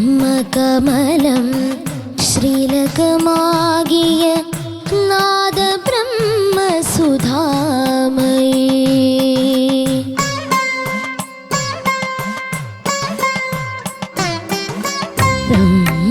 ബ്രഹ്മകമലം ശ്രീലകമാകിയ നാദ ബ്രഹ്മസുധാമയേ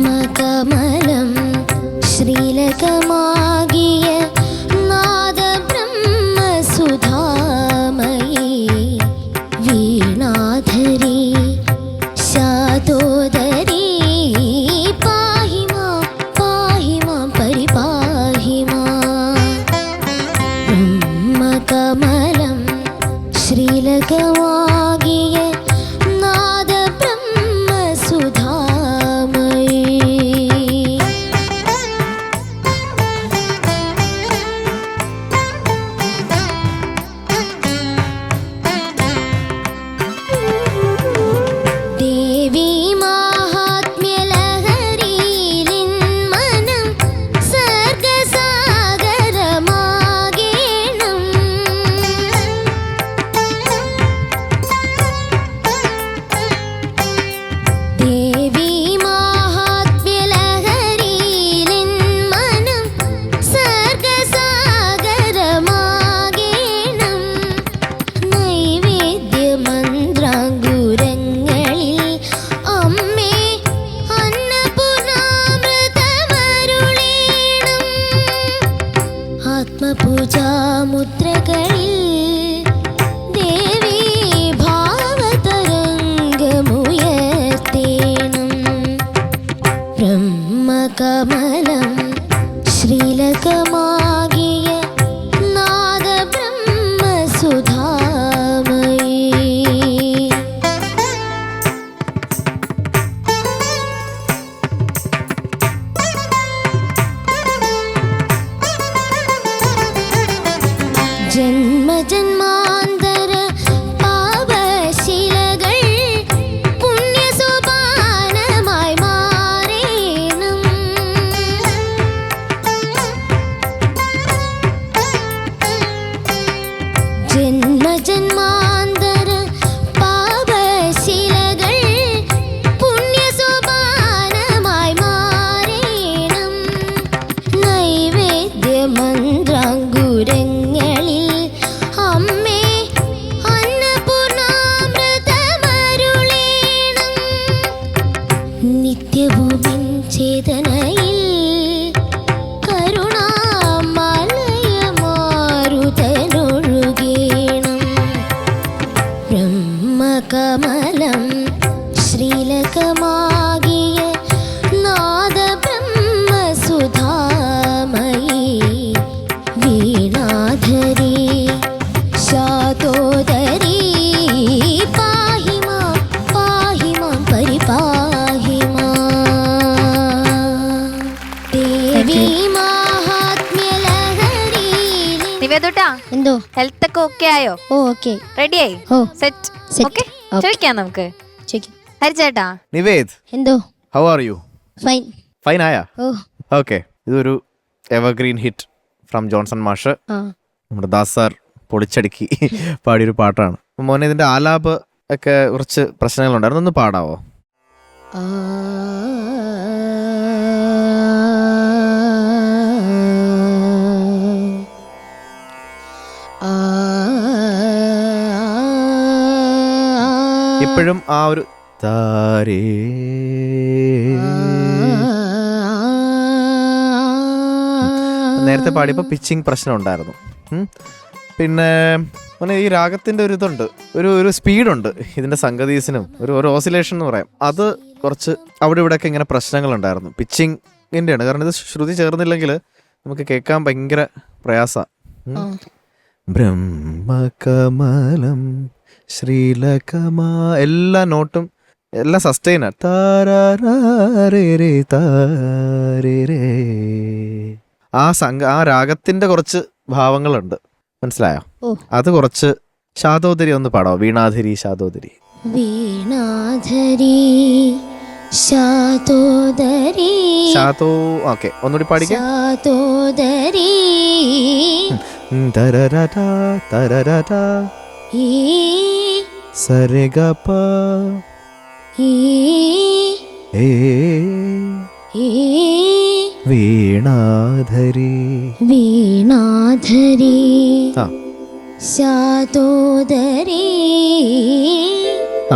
ബ്രഹ്മകമലം ശ്രീലകമാകിയ നാദ ബ്രഹ്മസുധാമയേ വീണാധരി ശാതോദരി പാഹി മാം പരിപാഹി മാം ബ്രഹ്മകമലം ശ്രീലകമാകിയ നാദ ബ്രഹ്മസുധാമയേ പൂജാമുദ്രകളിൽ ദേവി ഭാവതരംഗമുയർത്തേണം ബ്രഹ്മകമലം ശ്രീലകമാകിയ നാദ ബ്രഹ്മസുധാമയേ ജന്മജന്മാന്തര പാപശിലകൾ പുണ്യസോപാനമായി മാറേണം ജന്മജന്മാന്തര പാപശിലകൾ പുണ്യസോപാനമായി മാറേണം നൈവേദ്യമന്ത്രാങ്കുരങ്ങളിൽ അമ്മേ അന്നപൂർണാമൃതമരുളേണം നിത്യഭൂമിൻ ചേതനയിൽ കരുണാമലയമാരുതനൊഴുകേണം ബ്രഹ്മകമലം ശ്രീലകമാകിയ നാദ ബ്രഹ്മസുധാമയേ വീണാധരി ശാതോദരി പാഹി മാം പരിപാഹി മാം ദേവി മാഹാത്മ്യലഹരി. നിവേദുട്ടാ, എന്തോ ഹെൽത്ത് ഒക്കെ ഓക്കെ ആയോ? ഓ ഓക്കെ, റെഡിയായി? ഓ സെറ്റ്. ഓക്കെ, ചോദിക്കാം നമുക്ക്. ഹരിച്ചേട്ടാ, നിവേദ്, എന്തോ how are you? Fine. Fine ആയാ? ഓ ഓക്കെ. ഇതൊരു എവർഗ്രീൻ ഹിറ്റ് ഫ്രം ജോൺസൺ മാഷ്, നമ്മുടെ ദാസ് സാർ പൊളിച്ചടുക്കി പാടിയൊരു പാട്ടാണ്. മോനെ ഇതിന്റെ ആലാപ് ഒക്കെ കുറച്ച് പ്രശ്നങ്ങളുണ്ടായിരുന്നു, ഒന്ന് പാടാവോ? ഇപ്പോഴും ആ ഒരു താരേ നേരത്തെ പാടിയപ്പോൾ പിച്ചിങ് പ്രശ്നം ഉണ്ടായിരുന്നു. പിന്നെ മോനെ ഈ രാഗത്തിന്റെ ഒരു ഇതുണ്ട്, ഒരു സ്പീഡുണ്ട് ഇതിന്റെ സംഗതീസിനും, ഒരു ഓസിലേഷൻ എന്ന് പറയാം. അത് കുറച്ച് അവിടെ ഇവിടെയൊക്കെ ഇങ്ങനെ പ്രശ്നങ്ങളുണ്ടായിരുന്നു. പിച്ചിങ്ങിന്റെയാണ്, കാരണം ഇത് ശ്രുതി ചേർന്നില്ലെങ്കിൽ നമുക്ക് കേൾക്കാൻ ഭയങ്കര പ്രയാസ. ബ്രഹ്മകമലം ശ്രീലകമാ എല്ലാ നോട്ടും എല്ലാം സസ്റ്റൈനാ. ആ രാഗത്തിന്റെ കുറച്ച് ഭാവങ്ങളുണ്ട്, മനസ്സിലായോ? അത് കുറച്ച് ശാതോദരി ഒന്ന് പാടാവോ? വീണാധരി ശാതോദരി. വീണാധരി ശാതോദരി ശാതോ ഓക്കെ, ഒന്നുകൂടി പാടിക്കാം. ശാതോദരി തരരടാ തരരടാ ഈ സരഗപ ഈ ഏ ഈ വീണാധരി വീണാധരി ആ ശാതോദരി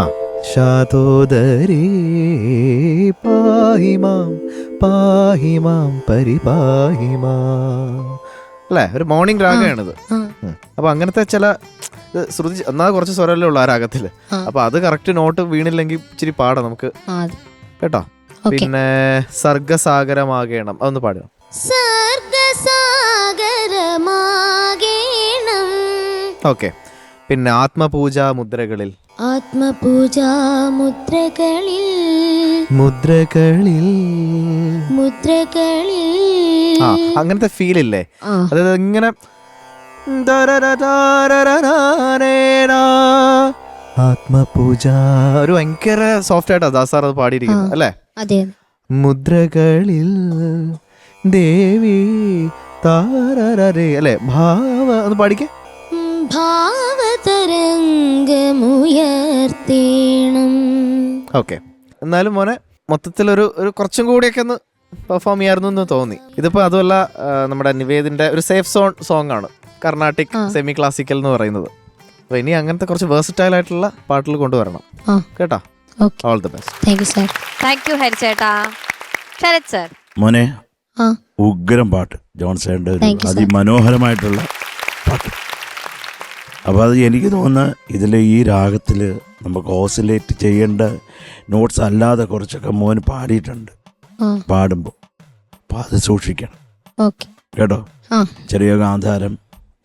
ആ ശാതോദരി പാഹിമാം പാഹിമാം പരിപാഹിമാം അല്ലേ? ഒരു മോർണിംഗ് രാഗമാണിത്. അപ്പൊ അങ്ങനത്തെ ചില ശ്രുതി എന്നാൽ കുറച്ച് സ്വരമല്ലേ ഉള്ളു ആ രാഗത്തില്. അപ്പൊ അത് കറക്റ്റ് നോട്ട് വീണില്ലെങ്കിൽ ഇച്ചിരി പാടാം നമുക്ക് കേട്ടോ. പിന്നെ സർഗസാഗരമാകേണം അതൊന്ന് പാടുക. സർഗസാഗരമാകേണം. ഓക്കെ. പിന്നെ ആത്മപൂജാ മുദ്രകളിൽ. ആത്മപൂജാ മുദ്രകളിൽ. മുദ്രകളിൽ മുദ്രകളിൽ. ആ അങ്ങനത്തെ ഫീൽ ഇല്ലേ? അതായത് ഇങ്ങനെ ആത്മപൂജ ഒരു ഭയങ്കര സോഫ്റ്റ് ആയിട്ടാ ദാസാർ അത് പാടിയിരിക്കുന്നത് അല്ലേ? അതെ. മുദ്രകളിൽ ദേവി താരരേ അല്ലേ? ഭാവ അത് പാടിക്കേ. ഭാവതരംഗമുയർത്തേണം. ഓക്കെ. എന്നാലും മോനെ മൊത്തത്തിലൊരു കുറച്ചും കൂടിയൊക്കെ ഒന്ന് പെർഫോം ചെയ്യായിരുന്നു എന്ന് തോന്നി. ഇതിപ്പോ അതുമല്ല, നമ്മുടെ നിവേദിന്റെ ഒരു സേഫ് സോൺ സോങ് ആണ്, കർണാട്ടിക് സെമി ക്ലാസിക്കൽ എന്ന് പറയുന്നത്. അപ്പൊ ഇനി അങ്ങനത്തെ കുറച്ച് വേഴ്സറ്റൈൽ ആയിട്ടുള്ള പാട്ടുകൾ കൊണ്ടുവരണം കേട്ടോ. All the best. Thank you ഹരിച്ചേട്ടാ. ശരത് സർ. മോനെ ഉഗ്രം പാട്ട്, ജോൺസന്റെ അതിമനോഹരമായിട്ടുള്ള പാട്ട്. അപ്പോൾ അത് എനിക്ക് തോന്നുന്ന ഇതിൽ ഈ രാഗത്തിൽ നമുക്ക് ഓസിലേറ്റ് ചെയ്യേണ്ട നോട്ട്സ് അല്ലാതെ കുറച്ചൊക്കെ മോൻ പാടിയിട്ടുണ്ട് പാടുമ്പോൾ. അപ്പോൾ അത് സൂക്ഷിക്കണം കേട്ടോ. ചെറിയ ഗാന്ധാരം,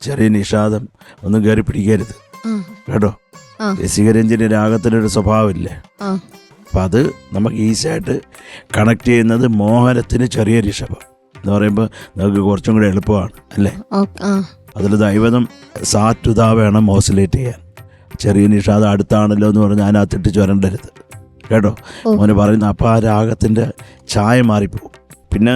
ചെറിയ നിഷാദം ഒന്നും കയറി പിടിക്കരുത് കേട്ടോ. രസികരഞ്ജിന് രാഗത്തിനൊരു സ്വഭാവമില്ലേ, അപ്പം അത് നമുക്ക് ഈസിയായിട്ട് കണക്ട് ചെയ്യുന്നത് മോഹനത്തിന് ചെറിയ ഋഷഭം എന്ന് പറയുമ്പോൾ നമുക്ക് കുറച്ചും കൂടെ എളുപ്പമാണ് അല്ലേ? അതിൽ ദൈവതം സാറ്റുതാ വേണം ഓസിലേറ്റ് ചെയ്യാൻ. ചെറിയ നിഷാദം അടുത്താണല്ലോ എന്ന് പറഞ്ഞാൽ അതിനകത്തിട്ട് ചുരണ്ടരുത് കേട്ടോ മോനെ പറയുന്ന. അപ്പം ആ രാഗത്തിൻ്റെ ചായ മാറിപ്പോവും. പിന്നെ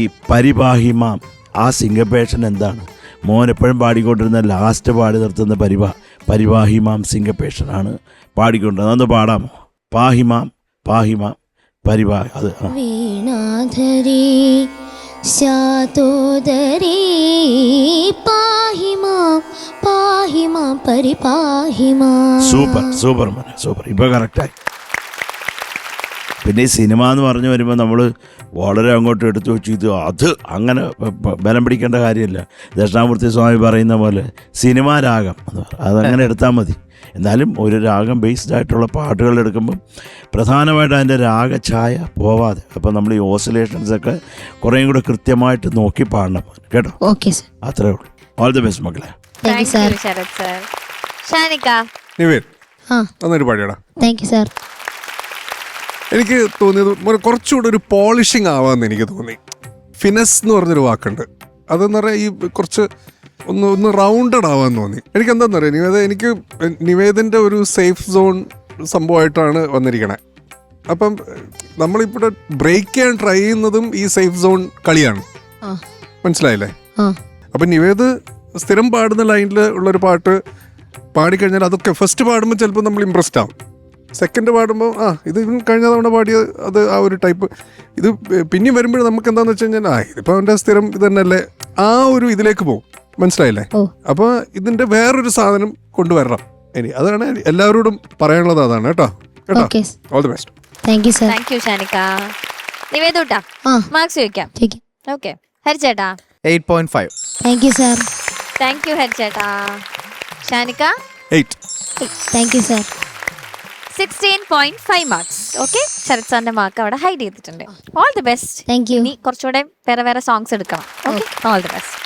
ഈ പരിപാഹിമാം ആ സിംഗപ്പേഷൻ എന്താണ് മോൻ എപ്പോഴും പാടിക്കൊണ്ടിരുന്ന ലാസ്റ്റ് പാടി നിർത്തുന്ന പരിവാഹിമാം സിംഗപ്പേഷനാണ് പാടിക്കൊണ്ടത്. അതൊന്ന് പാടാമോ? പാഹിമാം പാഹിമാം പരിവാഹി. അത് വീണാധരി ശാതോദരി പാഹിമാം പാഹിമാം പരിപാഹിമാം. സൂപ്പർ സൂപ്പർ മോനെ സൂപ്പർ. ഇപ്പം കറക്റ്റായി. പിന്നെ ഈ സിനിമ എന്ന് പറഞ്ഞു വരുമ്പോൾ നമ്മൾ വളരെ അങ്ങോട്ട് എടുത്തു വെച്ച് ഇത് അത് അങ്ങനെ ബലം പിടിക്കേണ്ട കാര്യമില്ല. ദക്ഷിണാമൂർത്തി സ്വാമി പറയുന്ന പോലെ സിനിമാ രാഗം അതങ്ങനെ എടുത്താൽ മതി. എന്നാലും ഒരു രാഗം ബേസ്ഡ് ആയിട്ടുള്ള പാട്ടുകൾ എടുക്കുമ്പം പ്രധാനമായിട്ട് അതിൻ്റെ രാഗഛായ പോവാതെ അപ്പം നമ്മൾ ഈ ഓസിലേഷൻസൊക്കെ കുറേയും കൂടെ കൃത്യമായിട്ട് നോക്കി പാടണം കേട്ടോ. അത്രേ ഉള്ളൂ. ഓൾ ദി ബെസ്റ്റ് മക്കളെ. നന്നായിട്ട് പാടിയടാ. സർ. എനിക്ക് തോന്നിയത് കുറച്ചുകൂടെ ഒരു പോളിഷിങ് ആവാമെന്ന് എനിക്ക് തോന്നി. ഫിനസ് എന്ന് പറഞ്ഞൊരു വാക്കുണ്ട്, അതെന്ന് പറഞ്ഞാൽ ഈ കുറച്ച് ഒന്ന് റൗണ്ടഡ് ആവാന്ന് തോന്നി. എനിക്ക് എന്താണെന്ന് അറിയാം, എനിക്ക് നിവേദിൻ്റെ ഒരു സേഫ് സോൺ സംഭവമായിട്ടാണ് വന്നിരിക്കണേ. അപ്പം നമ്മളിവിടെ ബ്രേക്ക് ചെയ്യാൻ ട്രൈ ചെയ്യുന്നതും ഈ സേഫ് സോൺ കളിയാണ്, മനസ്സിലായില്ലേ? അപ്പം നിവേദ് സ്ഥിരം പാടുന്ന ലൈനിൽ ഉള്ളൊരു പാട്ട് പാടിക്കഴിഞ്ഞാൽ അതൊക്കെ ഫസ്റ്റ് പാടുമ്പോൾ ചിലപ്പോൾ നമ്മൾ ഇമ്പ്രസ്ഡ് ആവും. സെക്കൻഡ് പാടുമ്പോൾ ഇത് കഴിഞ്ഞ തവണ പാടിയത് അത് ആ ഒരു ടൈപ്പ്. ഇത് പിന്നെയും വരുമ്പോൾ നമുക്ക് എന്താണെന്ന് വെച്ച് കഴിഞ്ഞാൽ ഇതിപ്പോൾ അവൻ്റെ സ്ഥിരം ഇത് തന്നെയല്ലേ, ആ ഒരു ഇതിലേക്ക് പോകും, മനസ്സിലായില്ലേ? അപ്പോൾ ഇതിൻ്റെ വേറൊരു സാധനം കൊണ്ടുവരണം ഇനി. അതാണ് എല്ലാവരോടും പറയാനുള്ളത്, അതാണ് കേട്ടോ. All the best. മാർക്സ് ചോദിക്കാം. ഓക്കെ ഹരിച്ചേട്ടാ. 8.5. Thank you sir. Thank you ഹരിച്ചേട്ടാ. ഷാനിക്ക 8. Thank you sir. 16.5 marks. Okay, Sharath സാറിന്റെ മാർക്ക് അവിടെ ഹൈഡ് ചെയ്തിട്ടുണ്ട്. All the best. Thank you. ഇനി കുറച്ചുകൂടെ വേറെ വേറെ സോങ്സ് എടുക്കണം. Okay, all the best.